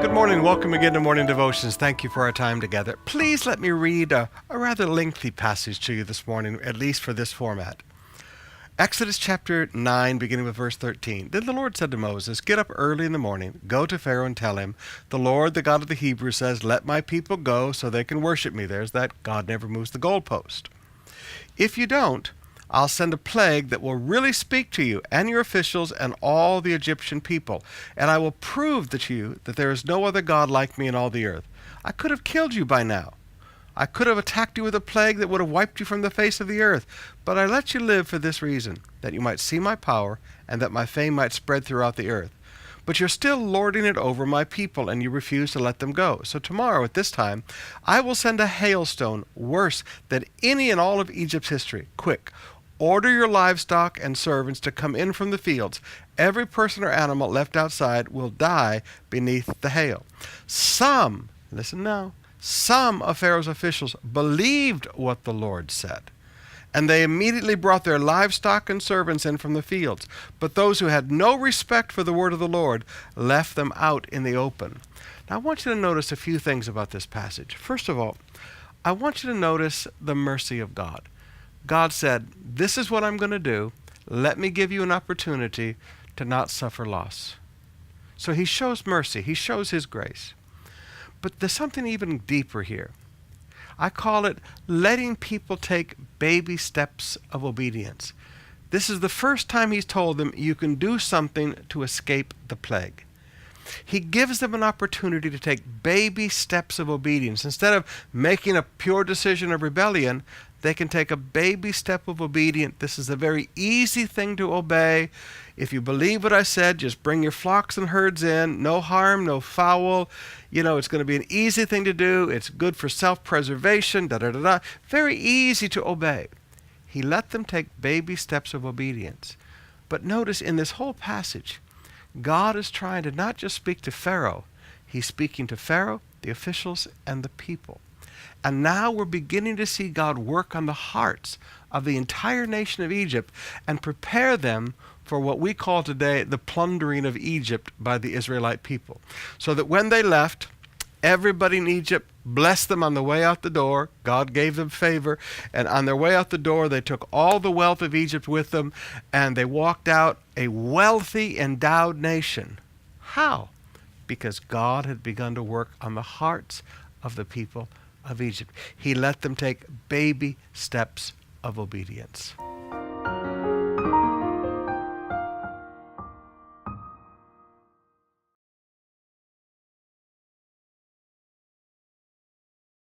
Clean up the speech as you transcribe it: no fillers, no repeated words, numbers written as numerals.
Good morning. Welcome again to Morning Devotions. Thank you for our time together. Please let me read a rather lengthy passage to you this morning, at least for this format. Exodus chapter 9, beginning with verse 13. Then the Lord said to Moses, "Get up early in the morning, go to Pharaoh and tell him, 'The Lord, the God of the Hebrews, says, let my people go so they can worship me.'" There's that God never moves the goalpost. "If you don't, I'll send a plague that will really speak to you and your officials and all the Egyptian people, and I will prove to you that there is no other God like me in all the earth. I could have killed you by now. I could have attacked you with a plague that would have wiped you from the face of the earth, but I let you live for this reason, that you might see my power and that my fame might spread throughout the earth. But you're still lording it over my people, and you refuse to let them go. So tomorrow at this time, I will send a hailstone worse than any in all of Egypt's history. Quick, order your livestock and servants to come in from the fields. Every person or animal left outside will die beneath the hail." Some, listen now, some of Pharaoh's officials believed what the Lord said, and they immediately brought their livestock and servants in from the fields. But those who had no respect for the word of the Lord left them out in the open. Now I want you to notice a few things about this passage. First of all, I want you to notice the mercy of God. God said, "This is what I'm going to do. Let me give you an opportunity to not suffer loss." So he shows mercy. He shows his grace. But there's something even deeper here. I call it letting people take baby steps of obedience. This is the first time he's told them you can do something to escape the plague. He gives them an opportunity to take baby steps of obedience. Instead of making a pure decision of rebellion, they can take a baby step of obedience. This is a very easy thing to obey. If you believe what I said, just bring your flocks and herds in. No harm, no foul. It's going to be an easy thing to do. It's good for self-preservation. Very easy to obey. He let them take baby steps of obedience. But notice in this whole passage, God is trying to not just speak to Pharaoh. He's speaking to Pharaoh, the officials, and the people. And now we're beginning to see God work on the hearts of the entire nation of Egypt and prepare them for what we call today the plundering of Egypt by the Israelite people. So that when they left, everybody in Egypt blessed them on the way out the door. God gave them favor. And on their way out the door, they took all the wealth of Egypt with them, and they walked out a wealthy, endowed nation. How? Because God had begun to work on the hearts of the people of Egypt. He let them take baby steps of obedience.